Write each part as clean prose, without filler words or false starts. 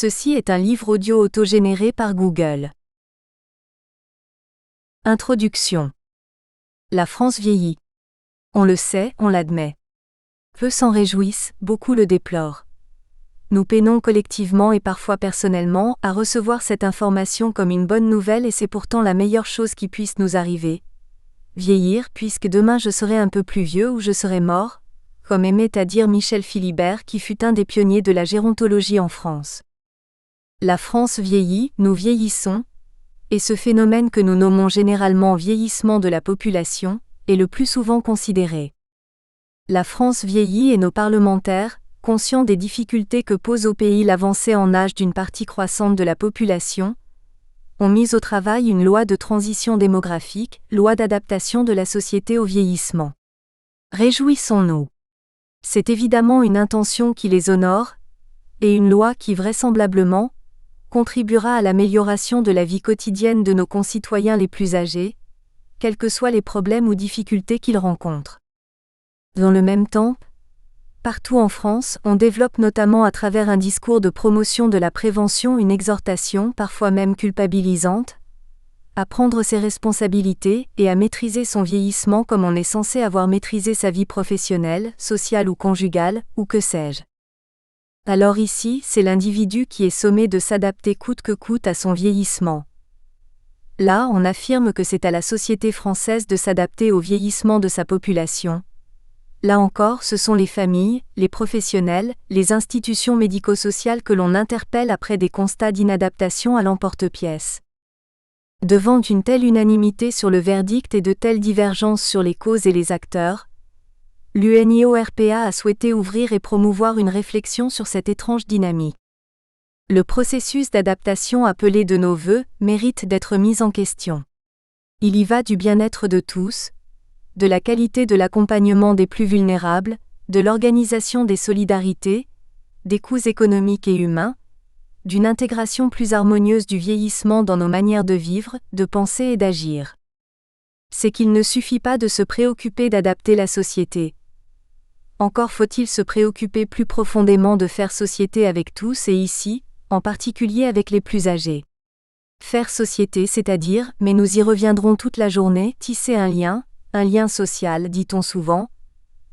Ceci est un livre audio autogénéré par Google. Introduction. La France vieillit. On le sait, on l'admet. Peu s'en réjouissent, beaucoup le déplorent. Nous peinons collectivement et parfois personnellement à recevoir cette information comme une bonne nouvelle et c'est pourtant la meilleure chose qui puisse nous arriver. Vieillir, puisque demain je serai un peu plus vieux ou je serai mort, comme aimait à dire Michel Philibert qui fut un des pionniers de la gérontologie en France. La France vieillit, nous vieillissons, et ce phénomène que nous nommons généralement vieillissement de la population, est le plus souvent considéré. La France vieillit et nos parlementaires, conscients des difficultés que pose au pays l'avancée en âge d'une partie croissante de la population, ont mis au travail une loi de transition démographique, loi d'adaptation de la société au vieillissement. Réjouissons-nous. C'est évidemment une intention qui les honore, et une loi qui vraisemblablement contribuera à l'amélioration de la vie quotidienne de nos concitoyens les plus âgés, quels que soient les problèmes ou difficultés qu'ils rencontrent. Dans le même temps, partout en France, on développe notamment à travers un discours de promotion de la prévention une exhortation, parfois même culpabilisante, à prendre ses responsabilités et à maîtriser son vieillissement comme on est censé avoir maîtrisé sa vie professionnelle, sociale ou conjugale, ou que sais-je. Alors ici, c'est l'individu qui est sommé de s'adapter coûte que coûte à son vieillissement. Là, on affirme que c'est à la société française de s'adapter au vieillissement de sa population. Là encore, ce sont les familles, les professionnels, les institutions médico-sociales que l'on interpelle après des constats d'inadaptation à l'emporte-pièce. Devant une telle unanimité sur le verdict et de telles divergences sur les causes et les acteurs, l'UNIORPA a souhaité ouvrir et promouvoir une réflexion sur cette étrange dynamique. Le processus d'adaptation appelé de nos vœux mérite d'être mis en question. Il y va du bien-être de tous, de la qualité de l'accompagnement des plus vulnérables, de l'organisation des solidarités, des coûts économiques et humains, d'une intégration plus harmonieuse du vieillissement dans nos manières de vivre, de penser et d'agir. C'est qu'il ne suffit pas de se préoccuper d'adapter la société. Encore faut-il se préoccuper plus profondément de faire société avec tous et ici, en particulier avec les plus âgés. Faire société, c'est-à-dire, mais nous y reviendrons toute la journée, tisser un lien social, dit-on souvent,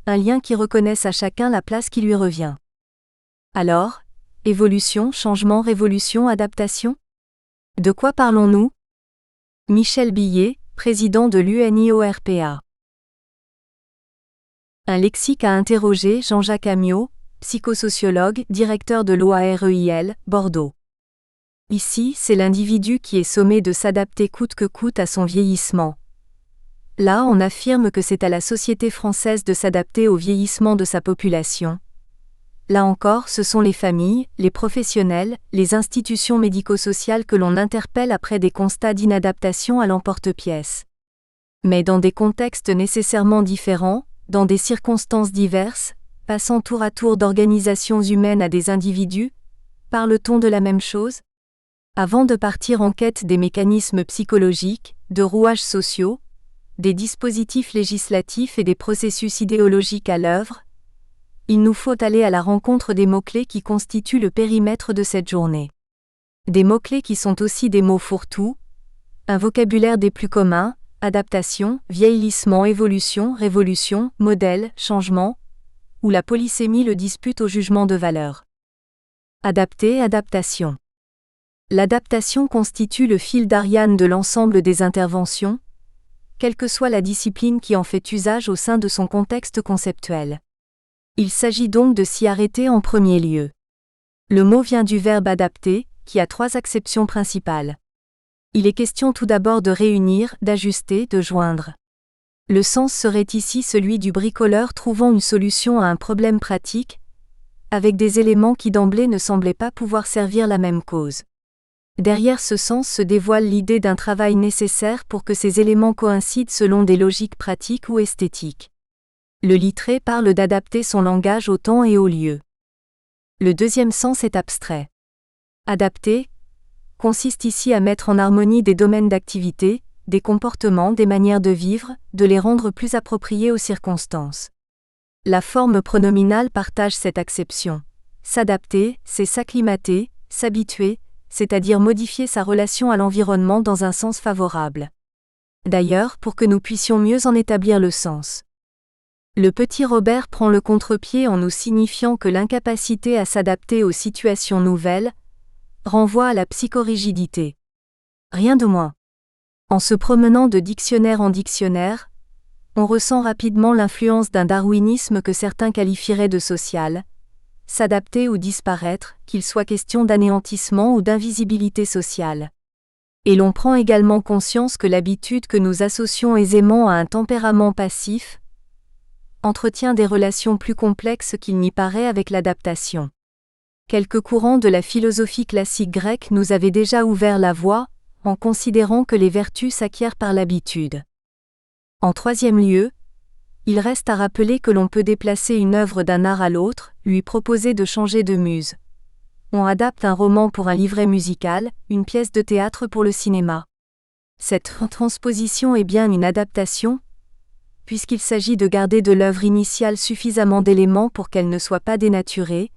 un lien qui reconnaisse à chacun la place qui lui revient. Alors, évolution, changement, révolution, adaptation ? De quoi parlons-nous ? Michel Billet, président de l'UNIORPA. Un lexique à interroger, Jean-Jacques Amiot, psychosociologue, directeur de l'OAREIL, Bordeaux. Ici, c'est l'individu qui est sommé de s'adapter coûte que coûte à son vieillissement. Là, on affirme que c'est à la société française de s'adapter au vieillissement de sa population. Là encore, ce sont les familles, les professionnels, les institutions médico-sociales que l'on interpelle après des constats d'inadaptation à l'emporte-pièce. Mais dans des contextes nécessairement différents, dans des circonstances diverses, passant tour à tour d'organisations humaines à des individus, parle-t-on de la même chose ? Avant de partir en quête des mécanismes psychologiques, de rouages sociaux, des dispositifs législatifs et des processus idéologiques à l'œuvre, il nous faut aller à la rencontre des mots-clés qui constituent le périmètre de cette journée. Des mots-clés qui sont aussi des mots fourre-tout, un vocabulaire des plus communs, adaptation, vieillissement, évolution, révolution, modèle, changement, où la polysémie le dispute au jugement de valeur. Adapter, adaptation. L'adaptation constitue le fil d'Ariane de l'ensemble des interventions, quelle que soit la discipline qui en fait usage au sein de son contexte conceptuel. Il s'agit donc de s'y arrêter en premier lieu. Le mot vient du verbe adapter, qui a 3 acceptions principales. Il est question tout d'abord de réunir, d'ajuster, de joindre. Le sens serait ici celui du bricoleur trouvant une solution à un problème pratique, avec des éléments qui d'emblée ne semblaient pas pouvoir servir la même cause. Derrière ce sens se dévoile l'idée d'un travail nécessaire pour que ces éléments coïncident selon des logiques pratiques ou esthétiques. Le littré parle d'adapter son langage au temps et au lieu. Le deuxième sens est abstrait. Adapter consiste ici à mettre en harmonie des domaines d'activité, des comportements, des manières de vivre, de les rendre plus appropriés aux circonstances. La forme pronominale partage cette acception. S'adapter, c'est s'acclimater, s'habituer, c'est-à-dire modifier sa relation à l'environnement dans un sens favorable. D'ailleurs, pour que nous puissions mieux en établir le sens. Le petit Robert prend le contre-pied en nous signifiant que l'incapacité à s'adapter aux situations nouvelles renvoie à la psychorigidité. Rien de moins. En se promenant de dictionnaire en dictionnaire, on ressent rapidement l'influence d'un darwinisme que certains qualifieraient de social, s'adapter ou disparaître, qu'il soit question d'anéantissement ou d'invisibilité sociale. Et l'on prend également conscience que l'habitude que nous associons aisément à un tempérament passif entretient des relations plus complexes qu'il n'y paraît avec l'adaptation. Quelques courants de la philosophie classique grecque nous avaient déjà ouvert la voie, en considérant que les vertus s'acquièrent par l'habitude. En troisième lieu, il reste à rappeler que l'on peut déplacer une œuvre d'un art à l'autre, lui proposer de changer de muse. On adapte un roman pour un livret musical, une pièce de théâtre pour le cinéma. Cette transposition est bien une adaptation, puisqu'il s'agit de garder de l'œuvre initiale suffisamment d'éléments pour qu'elle ne soit pas dénaturée,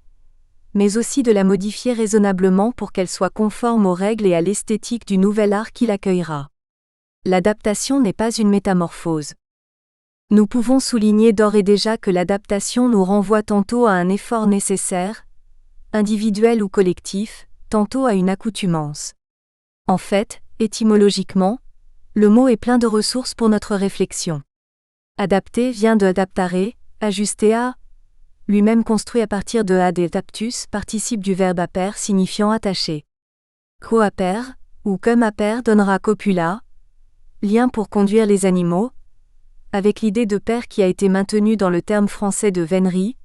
mais aussi de la modifier raisonnablement pour qu'elle soit conforme aux règles et à l'esthétique du nouvel art qui l'accueillera. L'adaptation n'est pas une métamorphose. Nous pouvons souligner d'ores et déjà que l'adaptation nous renvoie tantôt à un effort nécessaire, individuel ou collectif, tantôt à une accoutumance. En fait, étymologiquement, le mot est plein de ressources pour notre réflexion. Adapter vient de adaptare, ajuster à, lui-même construit à partir de adaptus, participe du verbe aper signifiant attacher. Coaper, ou comme aper donnera copula, lien pour conduire les animaux, avec l'idée de pair qui a été maintenue dans le terme français de vénerie,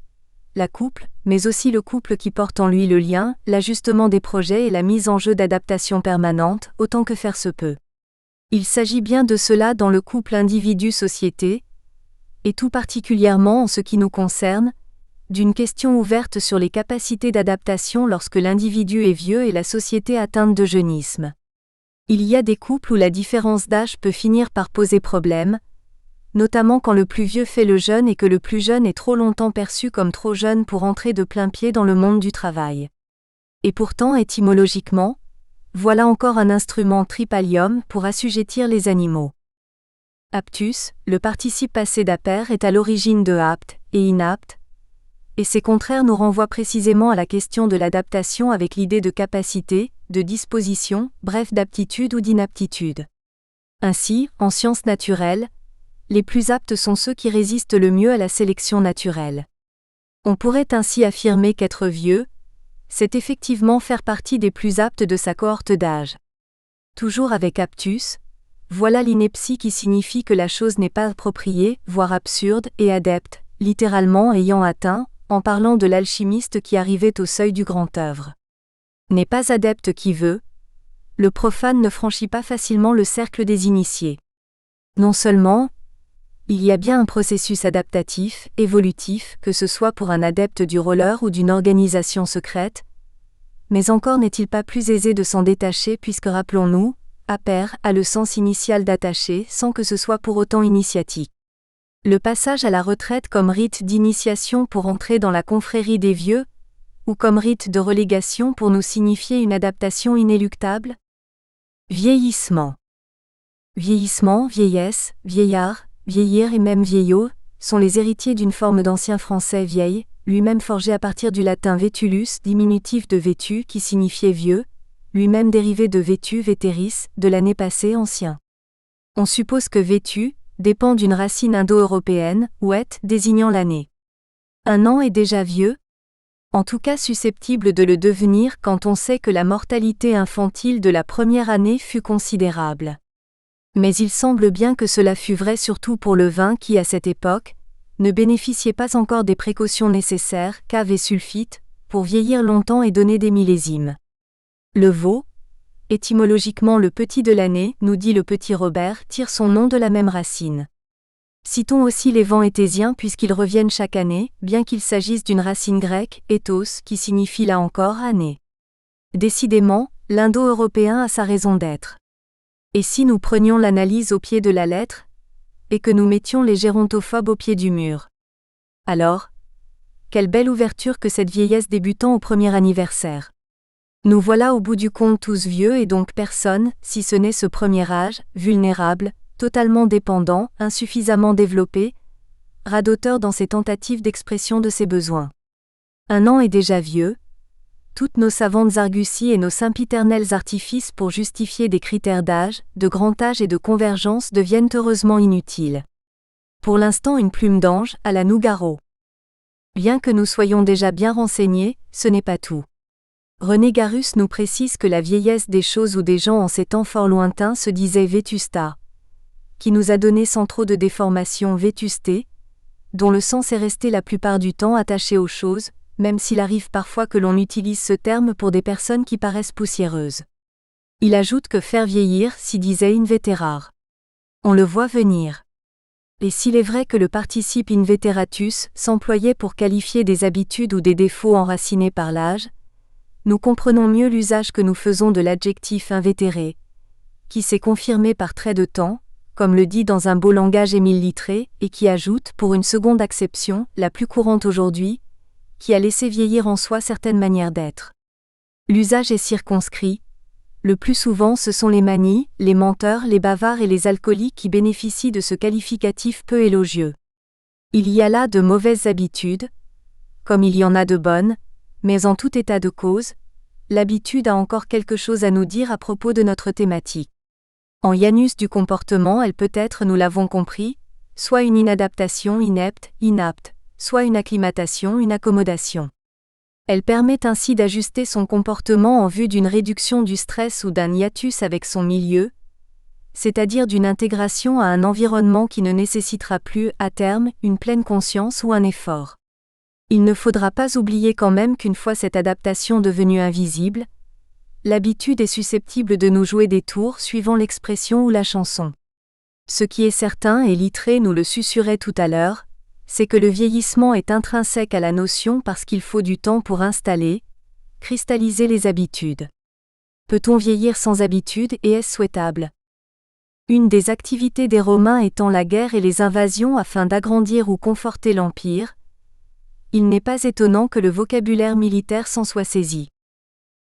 la couple, mais aussi le couple qui porte en lui le lien, l'ajustement des projets et la mise en jeu d'adaptation permanente, autant que faire se peut. Il s'agit bien de cela dans le couple individu-société, et tout particulièrement en ce qui nous concerne, d'une question ouverte sur les capacités d'adaptation lorsque l'individu est vieux et la société atteinte de jeunisme. Il y a des couples où la différence d'âge peut finir par poser problème, notamment quand le plus vieux fait le jeune et que le plus jeune est trop longtemps perçu comme trop jeune pour entrer de plein pied dans le monde du travail. Et pourtant, étymologiquement, voilà encore un instrument tripalium pour assujettir les animaux. Aptus, le participe passé d'aper est à l'origine de apte et inapte, et ces contraires nous renvoient précisément à la question de l'adaptation avec l'idée de capacité, de disposition, bref d'aptitude ou d'inaptitude. Ainsi, en sciences naturelles, les plus aptes sont ceux qui résistent le mieux à la sélection naturelle. On pourrait ainsi affirmer qu'être vieux, c'est effectivement faire partie des plus aptes de sa cohorte d'âge. Toujours avec aptus, voilà l'ineptie qui signifie que la chose n'est pas appropriée, voire absurde, et adepte, littéralement ayant atteint, en parlant de l'alchimiste qui arrivait au seuil du grand œuvre. N'est pas adepte qui veut, le profane ne franchit pas facilement le cercle des initiés. Non seulement, il y a bien un processus adaptatif, évolutif, que ce soit pour un adepte du roller ou d'une organisation secrète, mais encore n'est-il pas plus aisé de s'en détacher puisque rappelons-nous, aper a le sens initial d'attacher sans que ce soit pour autant initiatique. Le passage à la retraite comme rite d'initiation pour entrer dans la confrérie des vieux, ou comme rite de relégation pour nous signifier une adaptation inéluctable? Vieillissement. Vieillissement, vieillesse, vieillard, vieillir et même vieillot, sont les héritiers d'une forme d'ancien français vieille, lui-même forgé à partir du latin vetulus, diminutif de vêtu qui signifiait vieux, lui-même dérivé de vétu vétéris, de l'année passée ancien. On suppose que vétu dépend d'une racine indo-européenne, ouet désignant l'année. Un an est déjà vieux, en tout cas susceptible de le devenir quand on sait que la mortalité infantile de la première année fut considérable. Mais il semble bien que cela fut vrai surtout pour le vin qui, à cette époque, ne bénéficiait pas encore des précautions nécessaires, cave et sulfite, pour vieillir longtemps et donner des millésimes. Le veau, étymologiquement le petit de l'année, nous dit le petit Robert, tire son nom de la même racine. Citons aussi les vents étésiens puisqu'ils reviennent chaque année, bien qu'il s'agisse d'une racine grecque, éthos, qui signifie là encore année. Décidément, l'indo-européen a sa raison d'être. Et si nous prenions l'analyse au pied de la lettre, et que nous mettions les gérontophobes au pied du mur? Alors, quelle belle ouverture que cette vieillesse débutant au premier anniversaire. Nous voilà au bout du compte tous vieux et donc personne, si ce n'est ce premier âge, vulnérable, totalement dépendant, insuffisamment développé, radoteur dans ses tentatives d'expression de ses besoins. 1 an est déjà vieux. Toutes nos savantes arguties et nos sempiternels artifices pour justifier des critères d'âge, de grand âge et de convergence deviennent heureusement inutiles. Pour l'instant une plume d'ange, à la Nougaro. Bien que nous soyons déjà bien renseignés, ce n'est pas tout. René Garus nous précise que la vieillesse des choses ou des gens en ces temps fort lointains se disait vétusta, qui nous a donné sans trop de déformation vétusté, dont le sens est resté la plupart du temps attaché aux choses, même s'il arrive parfois que l'on utilise ce terme pour des personnes qui paraissent poussiéreuses. Il ajoute que faire vieillir s'y disait inveterar. On le voit venir. Et s'il est vrai que le participe inveteratus s'employait pour qualifier des habitudes ou des défauts enracinés par l'âge, nous comprenons mieux l'usage que nous faisons de l'adjectif invétéré, qui s'est confirmé par trait de temps, comme le dit dans un beau langage Émile Littré, et qui ajoute, pour une seconde acception, la plus courante aujourd'hui, qui a laissé vieillir en soi certaines manières d'être. L'usage est circonscrit. Le plus souvent ce sont les manies, les menteurs, les bavards et les alcooliques qui bénéficient de ce qualificatif peu élogieux. Il y a là de mauvaises habitudes, comme il y en a de bonnes, mais en tout état de cause, l'habitude a encore quelque chose à nous dire à propos de notre thématique. En Janus du comportement, elle peut être, nous l'avons compris, soit une inadaptation inapte, soit une acclimatation, une accommodation. Elle permet ainsi d'ajuster son comportement en vue d'une réduction du stress ou d'un hiatus avec son milieu, c'est-à-dire d'une intégration à un environnement qui ne nécessitera plus, à terme, une pleine conscience ou un effort. Il ne faudra pas oublier quand même qu'une fois cette adaptation devenue invisible, l'habitude est susceptible de nous jouer des tours suivant l'expression ou la chanson. Ce qui est certain, et Littré nous le susurrait tout à l'heure, c'est que le vieillissement est intrinsèque à la notion parce qu'il faut du temps pour installer, cristalliser les habitudes. Peut-on vieillir sans habitude et est-ce souhaitable ? Une des activités des Romains étant la guerre et les invasions afin d'agrandir ou conforter l'empire, il n'est pas étonnant que le vocabulaire militaire s'en soit saisi.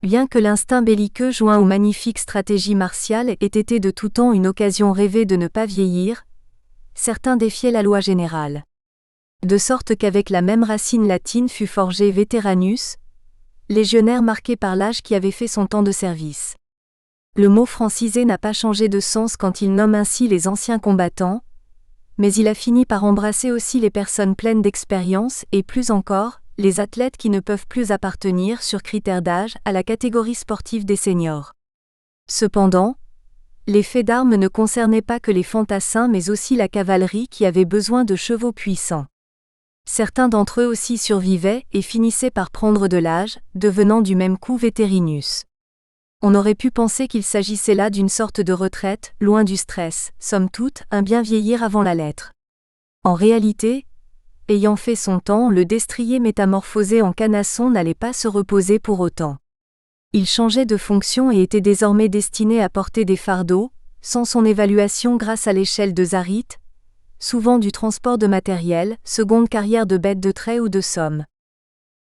Bien que l'instinct belliqueux joint aux magnifiques stratégies martiales ait été de tout temps une occasion rêvée de ne pas vieillir, certains défiaient la loi générale. De sorte qu'avec la même racine latine fut forgé veteranus, légionnaire marqué par l'âge qui avait fait son temps de service. Le mot francisé n'a pas changé de sens quand il nomme ainsi les anciens combattants, mais il a fini par embrasser aussi les personnes pleines d'expérience et plus encore, les athlètes qui ne peuvent plus appartenir sur critères d'âge à la catégorie sportive des seniors. Cependant, les faits d'armes ne concernaient pas que les fantassins mais aussi la cavalerie qui avait besoin de chevaux puissants. Certains d'entre eux aussi survivaient et finissaient par prendre de l'âge, devenant du même coup vétérinus. On aurait pu penser qu'il s'agissait là d'une sorte de retraite, loin du stress, somme toute, un bien vieillir avant la lettre. En réalité, ayant fait son temps, le destrier métamorphosé en canasson n'allait pas se reposer pour autant. Il changeait de fonction et était désormais destiné à porter des fardeaux, sans son évaluation grâce à l'échelle de Zarit, souvent du transport de matériel, seconde carrière de bêtes de trait ou de somme.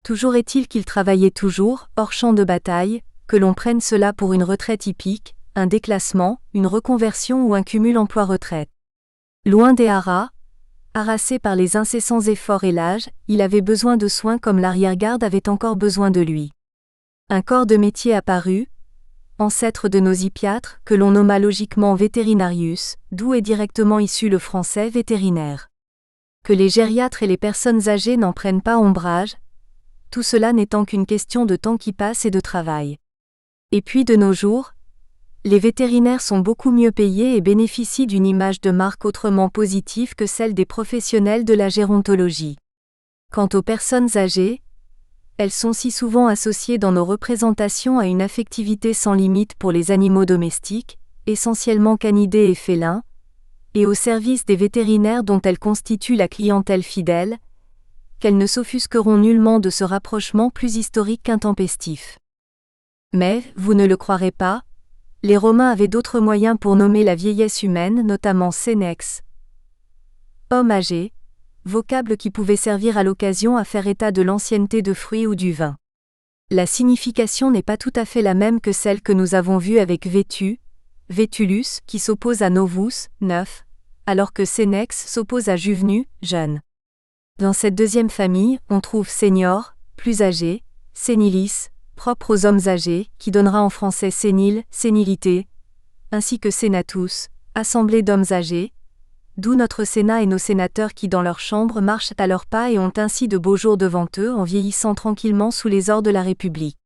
Toujours est-il qu'il travaillait toujours, hors champ de bataille, que l'on prenne cela pour une retraite hippique, un déclassement, une reconversion ou un cumul emploi-retraite. Loin des haras, harassé par les incessants efforts et l'âge, il avait besoin de soins comme l'arrière-garde avait encore besoin de lui. Un corps de métier apparut, ancêtre de nos hippiatres, que l'on nomma logiquement vétérinarius, d'où est directement issu le français vétérinaire. Que les gériatres et les personnes âgées n'en prennent pas ombrage, tout cela n'étant qu'une question de temps qui passe et de travail. Et puis de nos jours, les vétérinaires sont beaucoup mieux payés et bénéficient d'une image de marque autrement positive que celle des professionnels de la gérontologie. Quant aux personnes âgées, elles sont si souvent associées dans nos représentations à une affectivité sans limite pour les animaux domestiques, essentiellement canidés et félins, et au service des vétérinaires dont elles constituent la clientèle fidèle, qu'elles ne s'offusqueront nullement de ce rapprochement plus historique qu'intempestif. Mais, vous ne le croirez pas, les Romains avaient d'autres moyens pour nommer la vieillesse humaine, notamment senex, homme âgé, vocable qui pouvait servir à l'occasion à faire état de l'ancienneté de fruits ou du vin. La signification n'est pas tout à fait la même que celle que nous avons vue avec vêtu, vetulus, qui s'oppose à novus, neuf, alors que senex s'oppose à juvenu, jeune. Dans cette deuxième famille, on trouve senior, plus âgé, senilis, propre aux hommes âgés, qui donnera en français sénile, sénilité, ainsi que senatus, assemblée d'hommes âgés, d'où notre Sénat et nos sénateurs qui dans leur chambre marchent à leurs pas et ont ainsi de beaux jours devant eux en vieillissant tranquillement sous les ors de la République.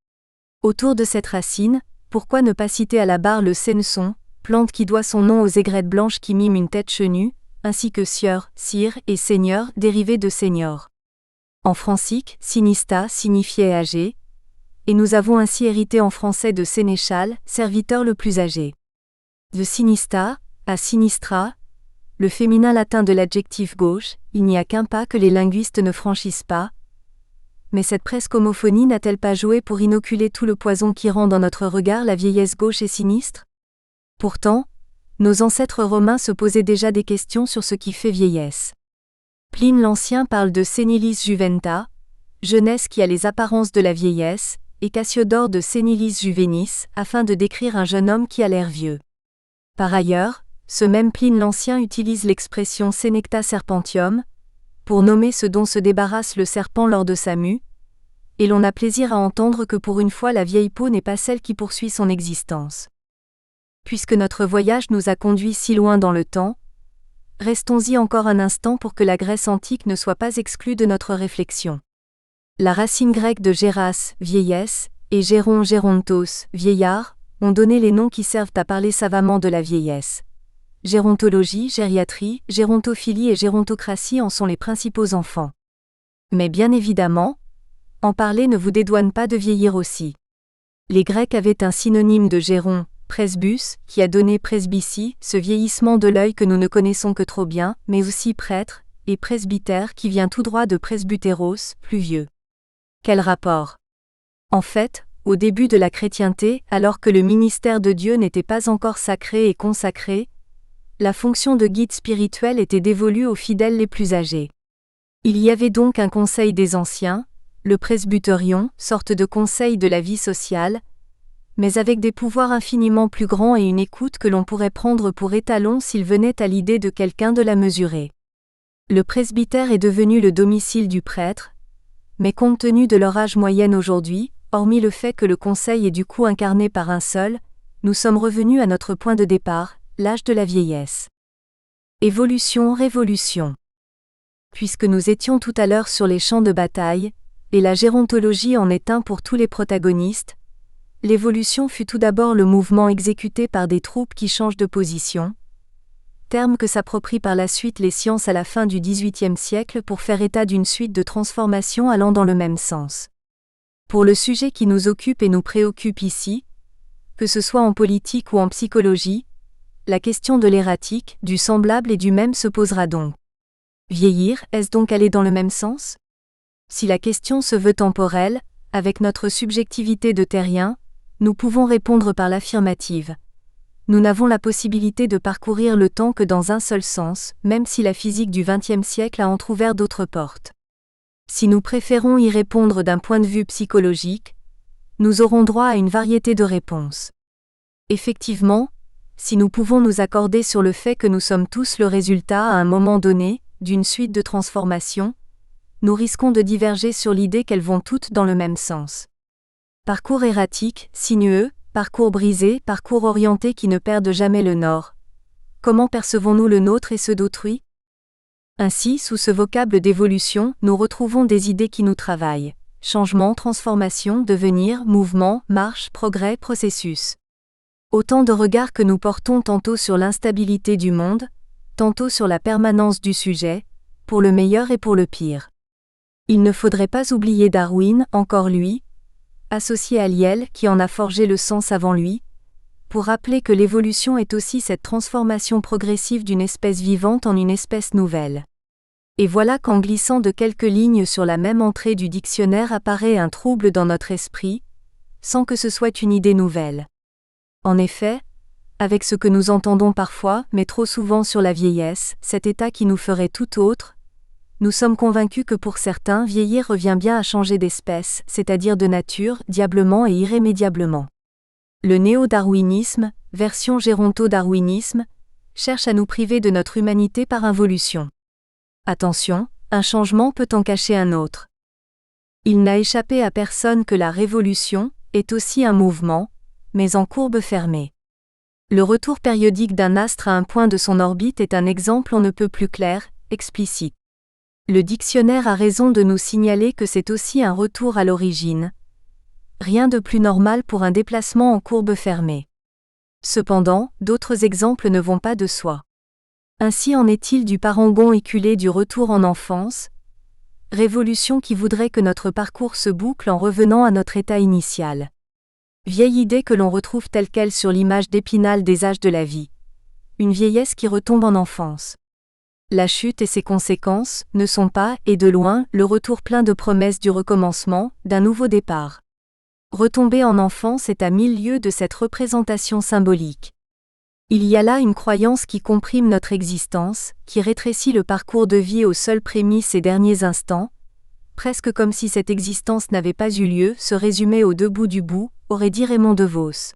Autour de cette racine, pourquoi ne pas citer à la barre le senneson, plante qui doit son nom aux aigrettes blanches qui miment une tête chenue, ainsi que sieur, sire et seigneur dérivé de senior. En francique, sinista signifiait âgé, et nous avons ainsi hérité en français de sénéchal, serviteur le plus âgé. De sinista à sinistra, le féminin latin de l'adjectif gauche, il n'y a qu'un pas que les linguistes ne franchissent pas. Mais cette presque homophonie n'a-t-elle pas joué pour inoculer tout le poison qui rend dans notre regard la vieillesse gauche et sinistre ? Pourtant, nos ancêtres romains se posaient déjà des questions sur ce qui fait vieillesse. Pline l'Ancien parle de senilis juventa, jeunesse qui a les apparences de la vieillesse, et Cassiodore de senilis juvenis, afin de décrire un jeune homme qui a l'air vieux. Par ailleurs, ce même Pline l'Ancien utilise l'expression senecta serpentium, pour nommer ce dont se débarrasse le serpent lors de sa mue, et l'on a plaisir à entendre que pour une fois la vieille peau n'est pas celle qui poursuit son existence. Puisque notre voyage nous a conduits si loin dans le temps, restons-y encore un instant pour que la Grèce antique ne soit pas exclue de notre réflexion. La racine grecque de géras, vieillesse, et géron, gérontos, vieillard, ont donné les noms qui servent à parler savamment de la vieillesse. Gérontologie, gériatrie, gérontophilie et gérontocratie en sont les principaux enfants. Mais bien évidemment, en parler ne vous dédouane pas de vieillir aussi. Les Grecs avaient un synonyme de géron, presbus, qui a donné presbytie, ce vieillissement de l'œil que nous ne connaissons que trop bien, mais aussi prêtre, et presbytère qui vient tout droit de presbytéros, plus vieux. Quel rapport ? En fait, au début de la chrétienté, alors que le ministère de Dieu n'était pas encore sacré et consacré, la fonction de guide spirituel était dévolue aux fidèles les plus âgés. Il y avait donc un conseil des anciens, le presbyterion, sorte de conseil de la vie sociale, mais avec des pouvoirs infiniment plus grands et une écoute que l'on pourrait prendre pour étalon s'il venait à l'idée de quelqu'un de la mesurer. Le presbytère est devenu le domicile du prêtre, mais compte tenu de leur âge moyenne aujourd'hui, hormis le fait que le conseil est du coup incarné par un seul, nous sommes revenus à notre point de départ, l'âge de la vieillesse. Évolution-révolution. Puisque nous étions tout à l'heure sur les champs de bataille, et la gérontologie en est un pour tous les protagonistes, l'évolution fut tout d'abord le mouvement exécuté par des troupes qui changent de position, terme que s'approprient par la suite les sciences à la fin du XVIIIe siècle pour faire état d'une suite de transformations allant dans le même sens. Pour le sujet qui nous occupe et nous préoccupe ici, que ce soit en politique ou en psychologie, la question de l'erratique, du semblable et du même se posera donc. Vieillir, est-ce donc aller dans le même sens ? Si la question se veut temporelle, avec notre subjectivité de terrien, nous pouvons répondre par l'affirmative. Nous n'avons la possibilité de parcourir le temps que dans un seul sens, même si la physique du XXe siècle a entrouvert d'autres portes. Si nous préférons y répondre d'un point de vue psychologique, nous aurons droit à une variété de réponses. Effectivement, si nous pouvons nous accorder sur le fait que nous sommes tous le résultat à un moment donné, d'une suite de transformations, nous risquons de diverger sur l'idée qu'elles vont toutes dans le même sens. Parcours erratique, sinueux, parcours brisé, parcours orienté qui ne perdent jamais le nord. Comment percevons-nous le nôtre et ceux d'autrui ? Ainsi, sous ce vocable d'évolution, nous retrouvons des idées qui nous travaillent. Changement, transformation, devenir, mouvement, marche, progrès, processus. Autant de regards que nous portons tantôt sur l'instabilité du monde, tantôt sur la permanence du sujet, pour le meilleur et pour le pire. Il ne faudrait pas oublier Darwin, encore lui, associé à Lyell qui en a forgé le sens avant lui, pour rappeler que l'évolution est aussi cette transformation progressive d'une espèce vivante en une espèce nouvelle. Et voilà qu'en glissant de quelques lignes sur la même entrée du dictionnaire apparaît un trouble dans notre esprit, sans que ce soit une idée nouvelle. En effet, avec ce que nous entendons parfois, mais trop souvent sur la vieillesse, cet état qui nous ferait tout autre, Nous sommes convaincus que pour certains, vieillir revient bien à changer d'espèce, c'est-à-dire de nature, diablement et irrémédiablement. Le néo-darwinisme, version géronto-darwinisme, cherche à nous priver de notre humanité par involution. Attention, un changement peut en cacher un autre. Il n'a échappé à personne que la révolution est aussi un mouvement, mais en courbe fermée. Le retour périodique d'un astre à un point de son orbite est un exemple on ne peut plus clair, explicite. Le dictionnaire a raison de nous signaler que c'est aussi un retour à l'origine. Rien de plus normal pour un déplacement en courbe fermée. Cependant, d'autres exemples ne vont pas de soi. Ainsi en est-il du parangon éculé du retour en enfance, révolution qui voudrait que notre parcours se boucle en revenant à notre état initial. Vieille idée que l'on retrouve telle quelle sur l'image d'Épinal des âges de la vie. Une vieillesse qui retombe en enfance. La chute et ses conséquences ne sont pas, et de loin, le retour plein de promesses du recommencement, d'un nouveau départ. Retomber en enfance est à 1000 lieues de cette représentation symbolique. Il y a là une croyance qui comprime notre existence, qui rétrécit le parcours de vie aux seules prémices et derniers instants, presque comme si cette existence n'avait pas eu lieu, se résumait au deux bouts du bout, aurait dit Raymond DeVos.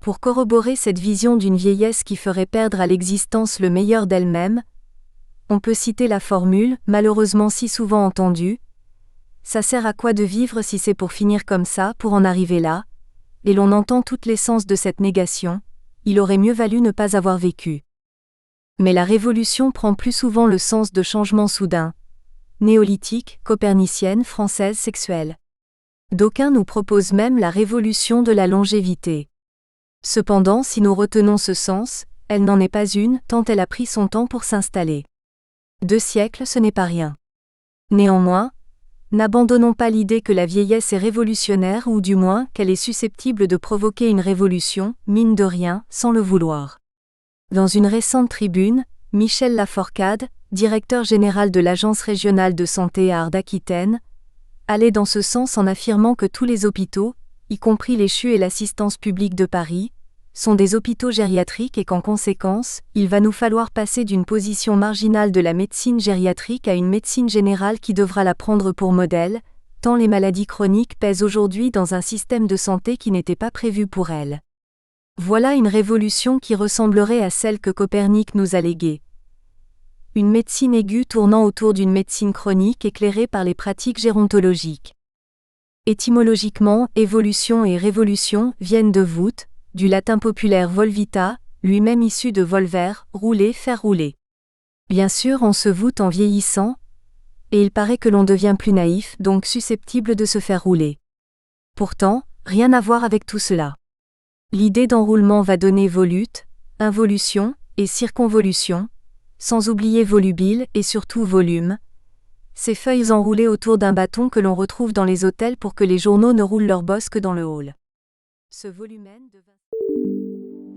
Pour corroborer cette vision d'une vieillesse qui ferait perdre à l'existence le meilleur d'elle-même, on peut citer la formule, malheureusement si souvent entendue, « Ça sert à quoi de vivre si c'est pour finir comme ça, pour en arriver là ?» Et l'on entend toute l'essence de cette négation, il aurait mieux valu ne pas avoir vécu. Mais la révolution prend plus souvent le sens de changements soudains, néolithique, copernicienne, française, sexuelle. D'aucuns nous proposent même la révolution de la longévité. Cependant, si nous retenons ce sens, elle n'en est pas une, tant elle a pris son temps pour s'installer. 2 siècles, ce n'est pas rien. Néanmoins, n'abandonnons pas l'idée que la vieillesse est révolutionnaire ou du moins qu'elle est susceptible de provoquer une révolution, mine de rien, sans le vouloir. Dans une récente tribune, Michel Laforcade, directeur général de l'Agence régionale de santé à Arles-d'Aquitaine, allait dans ce sens en affirmant que tous les hôpitaux, y compris les CHU et l'assistance publique de Paris, sont des hôpitaux gériatriques et qu'en conséquence, il va nous falloir passer d'une position marginale de la médecine gériatrique à une médecine générale qui devra la prendre pour modèle, tant les maladies chroniques pèsent aujourd'hui dans un système de santé qui n'était pas prévu pour elles. Voilà une révolution qui ressemblerait à celle que Copernic nous a léguée. Une médecine aiguë tournant autour d'une médecine chronique éclairée par les pratiques gérontologiques. Étymologiquement, évolution et révolution viennent de voûte, du latin populaire volvita, lui-même issu de volver, rouler, faire rouler. Bien sûr, on se voûte en vieillissant, et il paraît que l'on devient plus naïf, donc susceptible de se faire rouler. Pourtant, rien à voir avec tout cela. L'idée d'enroulement va donner volute, involution et circonvolution, sans oublier volubile et surtout volume. Ces feuilles enroulées autour d'un bâton que l'on retrouve dans les hôtels pour que les journaux ne roulent leur bosse que dans le hall. Ce volumen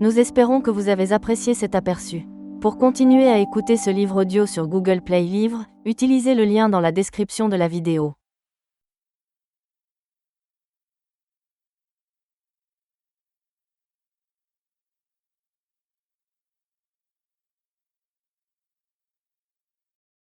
Nous espérons que vous avez apprécié cet aperçu. Pour continuer à écouter ce livre audio sur Google Play Livres, utilisez le lien dans la description de la vidéo.